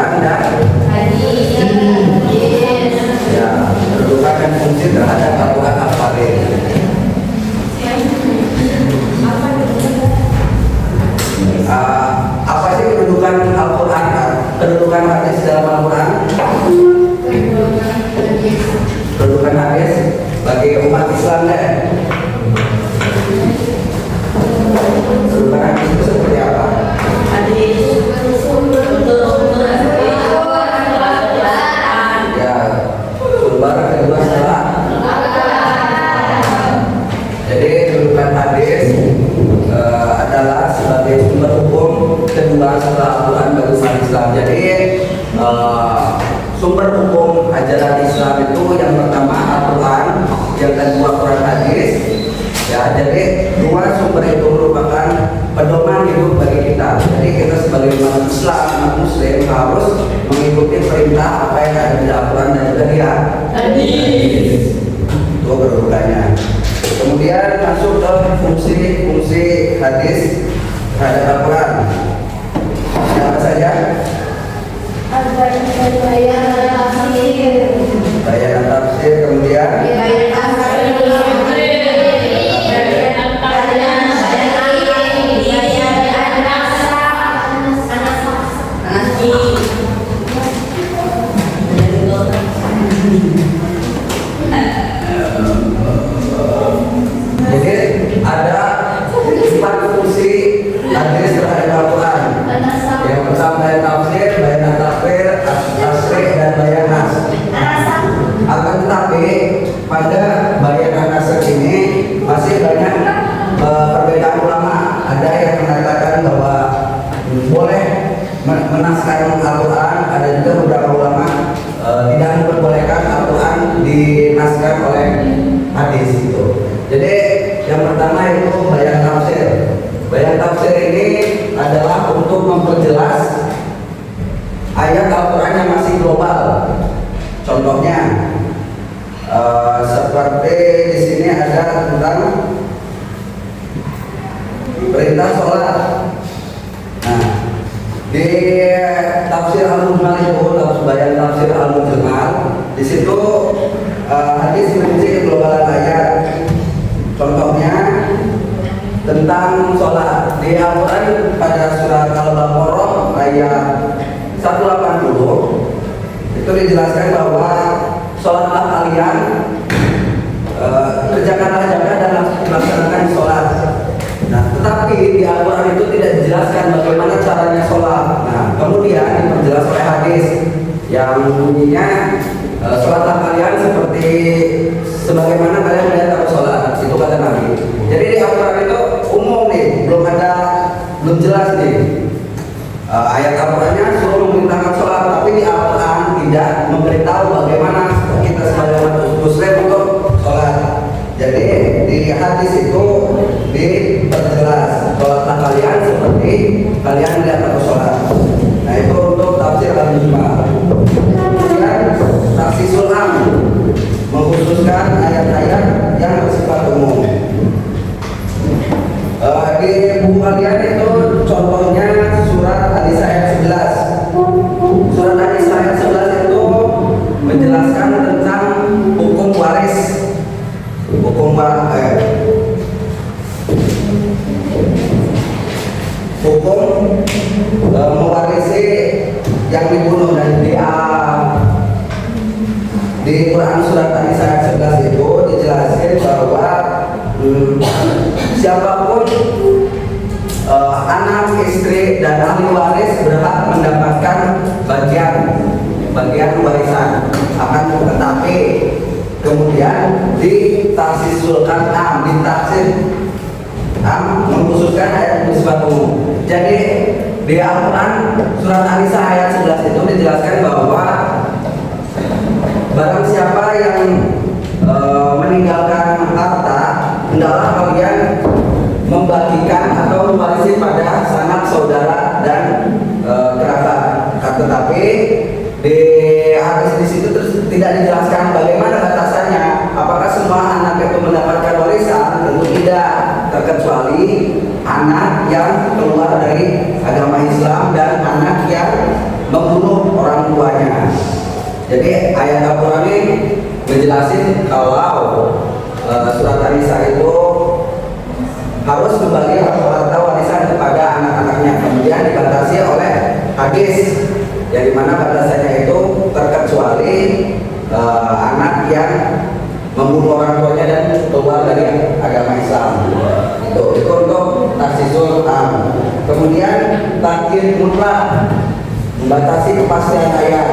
Al-Quran dan hadis. Ya, kedudukan dan fungsi terhadap Al-Quran Al-Karim. Apa sih kedudukan Al-Quran, kedudukan hadis dalam Al-Quran? Kedudukan hadis bagi umat Islam deh. Kedudukan hadis itu seperti apa? Hadis untuk Ya, sumber kedua setelah. Jadi kedudukan hadis adalah sebagai sumber hukum kedua setelah Al-Quran bagi umat Islam. Jadi sumber hukum ajaran Islam itu yang pertama Al-Quran, yang kedua Quran hadis. Ya, jadi dua sumber itu merupakan pedoman hidup bagi kita. Jadi kita sebagai umat Islam, umat Muslim harus mengikuti perintah apa yang ada di Al-Quran dan juga di hadis. Itu kedudukannya. Kemudian masuk ke fungsi hadis terhadap Al-Quran. Apa saja? Bayan tafsir, kemudian jadi ada 4 fungsi hadis terhadap Al-Quran. Yang pertama bayan tafsir, bayan tafsir, tasrih dan bayan nas. Akan tetapi pada bayan nasr ini masih banyak perbedaan ulama. Ada yang mengatakan bahwa boleh menaskahkan Al-Quran, ada juga beberapa ulama tidak memperbolehkan Al-Quran dinaskah oleh hadis itu. Jadi yang pertama itu bayan tafsir. Bayan tafsir ini adalah untuk memperjelas ayat Al-Quran yang masih global. Contohnya seperti di sini ada tentang perintah sholat. Nah, di tafsir Al-Mujmal itu, bayan tafsir Al-Mujmal, di situ hadis merinci keglobalan ayat. Contohnya tentang sholat di Al-Quran pada surat Al-Baqarah ayat 180 itu dijelaskan bahwa sholatlah kalian, kerjakanlah zakat dan laksanakan sholat. Nah, tetapi di Al-Quran itu tidak dijelaskan bagaimana caranya sholat. Nah, kemudian diperjelas oleh hadis yang bunyinya sholatlah kalian seperti sebagaimana kalian melihat aku sholat. Itu kata Nabi. Jadi di Al-Quran itu umum nih, belum jelas nih. Ayat Al-Qurannya suruh memerintahkan sholat, tapi di Al-Quran tidak memberitahu bagaimana kita sebagai umat Muslim untuk sholat. Jadi di hadis itu diperjelas sholatlah kalian seperti kalian melihat aku sholat. Nah, itu untuk tafsir Al-Mujmal. Kemudian takhsisul am, mengkhususkan ayat-ayat yang bersifat umum. Di buku kalian itu contohnya surat An-Nisa ayat 11. Surat An-Nisa ayat 11 itu menjelaskan tentang hukum waris. Hukum mewarisi yang dibunuh. Dan di Quran surat An-Nisa ayat 11 itu dijelaskan bahwa siapapun anak, istri, dan ahli waris berhak mendapatkan bagian warisan. Akan tetapi kemudian ditaksisulkan mengkhususkan ayat bersifat umum. Jadi di Al-Quran surat An-Nisa ayat 11 itu dijelaskan bahwa barang siapa yang meninggalkan harta, hendaklah kalian membagikan atau mewarisi pada sanak saudara dan kerabat. Tetapi di hadis di situ tidak dijelaskan bagaimana batasannya. Apakah semua anak itu mendapatkan warisan? Tentu tidak, terkecuali anak yang keluar dari agama Islam dan anak yang membunuh orang tuanya. Jadi ayat Al-Quran ini menjelasin kalau surat An-Nisa itu harus membagi harta warisan kepada anak-anaknya. Kemudian dibatasi oleh hadis yang dimana batasannya itu terkecuali anak yang membunuh orang tuanya dan keluar dari agama Islam. Itu untuk taksisul am. Kemudian takyid mutlak, membatasi kepastian ayat.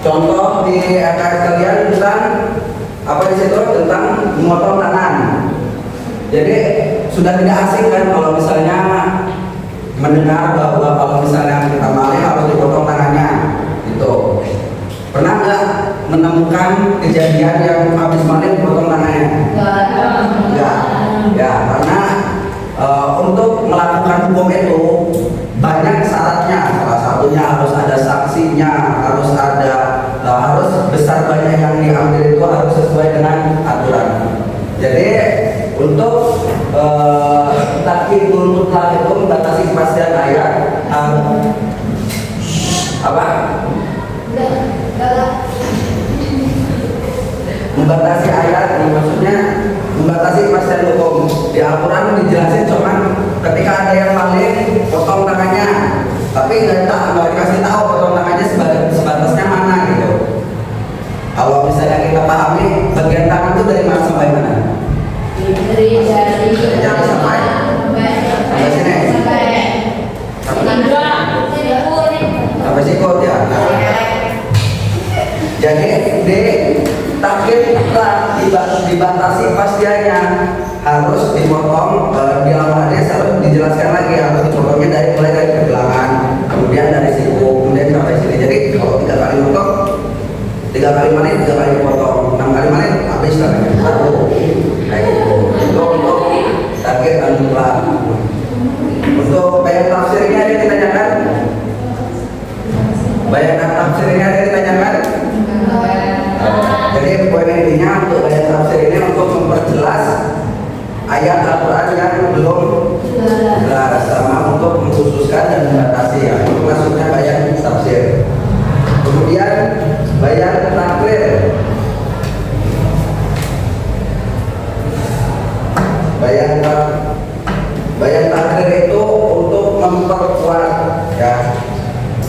Contoh di RKS kalian tentang apa di situ, tentang memotong tangan. Jadi sudah tidak asing kan kalau misalnya mendengar bahwa kalau misalnya kita maling harus dipotong tangannya. Itu pernah nggak menemukan kejadian yang habis maling dipotong tangannya? Enggak. Ya, karena untuk melakukan hukum itu banyak syaratnya. Salah satunya harus ada saksinya, harus besar banyak yang diambil itu harus sesuai dengan aturan. Jadi untuk takyidul mutlak itu membatasi kepastian ayat. Membatasi ayat, maksudnya membatasi kepastian hukum. Di Al-Quran dijelasin cuman ketika ada yang maling potong tangannya, tapi nggak dikasih tahu potong tangannya sebatasnya mana gitu. Kalau misalnya kita pahami bagian tangan itu dari mana sampai mana? Dari sampai sini. Sampai sikut ya. Nah, jadi di takyid dibatasi pastiannya harus dipotong. Di dalam hadis harus dijelaskan lagi harus dipotongnya mulai dari pergelangan, kemudian dari siku, kemudian sampai sini. Jadi kalau 3 kali potong, 3 kali maling, 3 kali potong, 6 kali maling habis tangannya satu. Kayak gitu. Untuk takyid dan mutlak. Untuk bayan tafsirnya ada yang ditanyakan? Bayan tafsirnya ada yang ditanyakan? Jadi poin intinya untuk bayan tafsir ini untuk memperjelas ayat Al-Quran yang belum jelas, sama untuk mengkhususkan dan membatasi ya. Itu maksudnya bayan tafsir. Kemudian bayan takrir. Bayan takrir itu untuk memperkuat ya.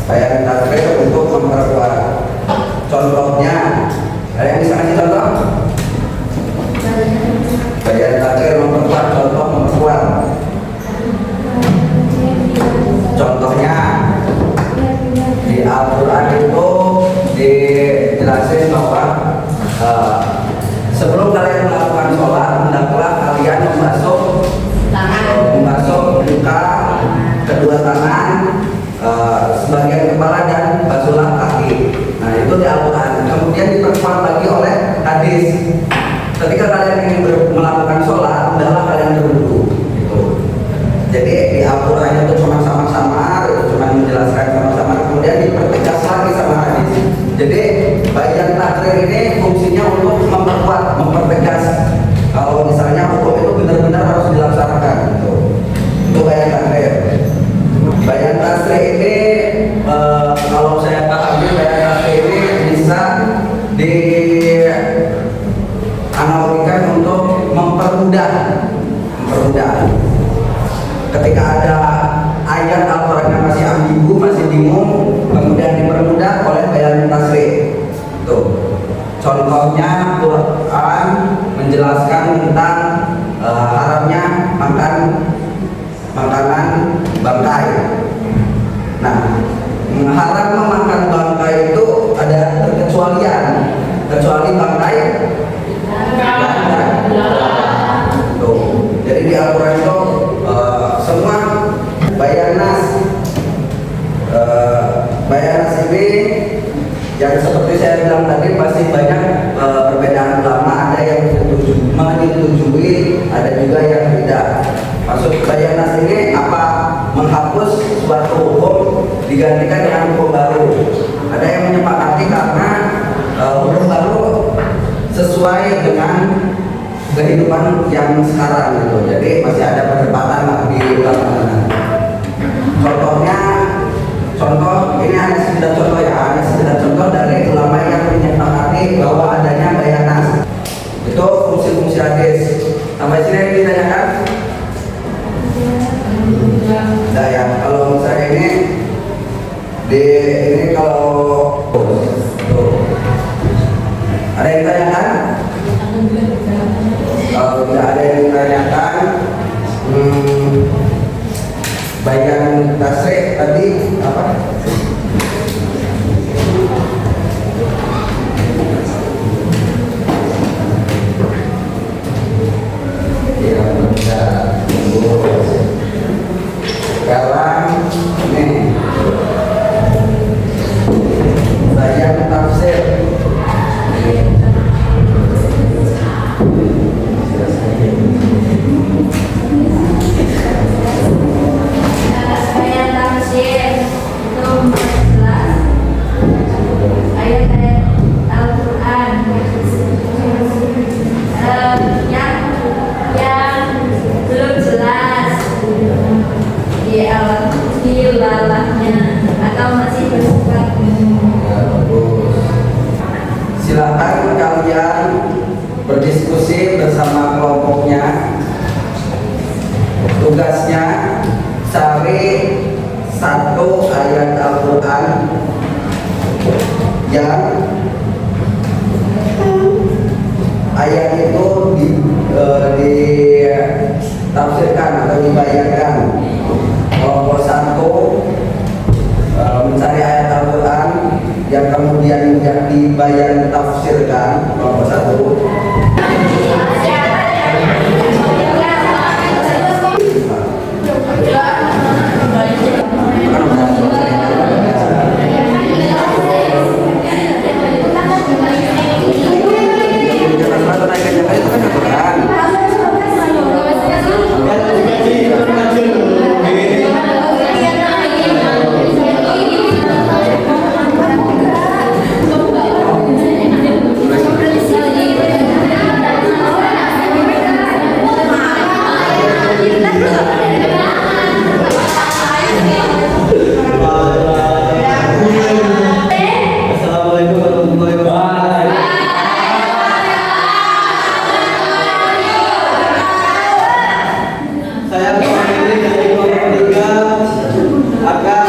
Bayan takrir untuk memperkuat. Contohnya, ada yang bisa kasih contoh? Bayan takrir memperkuat, contoh memperkuat. Contohnya di Al-Quran itu dijelasin bahwa sebelum kalian melakukan sholat, hendaklah kalian membasuh muka, kedua tangan, sebagian kepala dan basuhlah kaki. Nah itu di Al-Quran. Kemudian diperkuat lagi oleh hadis. Ketika kalian ingin melakukan sholat, hendaklah kalian berwudu. Gitu. Jadi di Al-Quran itu cuma sama-sama, itu cuma menjelaskan sama-sama. Kemudian dipertegas lagi sama hadis. Jadi bayan takrir ini fungsinya untuk mempertegas. Kalau misalnya hukum itu benar-benar harus dilaksanakan. Gitu. Itu bayan takrir. Bayan tasrih ini kalau saya pahami bayan tasrih ini bisa dianalogikan untuk mempermudah. Ketika ada ayat Al-Quran yang masih ambigu, masih bingung, kemudian dipermudah oleh bayan tasrih. Tuh. Contohnya Quran menjelaskan tentang haramnya makan makanan bangkai. Nah, haram memakan bangkai itu ada terkecualian, kecuali bangkai tuh. Jadi di Al-Quran itu semua bayanas ini yang seperti saya bilang tadi masih banyak perbedaan ulama. Ada yang menyetujui, ada juga yang tidak. Maksud bayanas ini apa? Menghapus suatu hukum digantikan dengan hukum baru. Ada yang menyepakati karena hukum baru sesuai dengan kehidupan yang sekarang gitu. Jadi masih ada perdebatan di ulama. Contohnya, contoh ini hanya sekedar contoh ya, hanya sekedar contoh dari ulama yang menyepakati bahwa adanya bayanas. Itu fungsi-fungsi hadis. Sampai sini yang ditanyakan? Nah ya, kalau misalnya ini kalau tuh. Ada yang ditanyakan? Kalau tidak ada yang ditanyakan, bayan tasrih tadi apa? Ya, benar. Sekarang ini bayan tafsir. Ayat tafsir itu jelas. Ayat-ayat Al-Quran yang belum jelas di lalahnya atau masih bersifat Silakan kalian berdiskusi bersama kelompoknya. Tugasnya cari satu ayat Al-Quran yang ayat itu ditafsirkan atau dibayangkan. Kelompok satu mencari ayat Al-Quran yang kemudian dibayang tafsirkan. Kelompok satu. Assalamualaikum warahmatullahi wabarakatuh. Saya mewakili dari kelompok 3 akan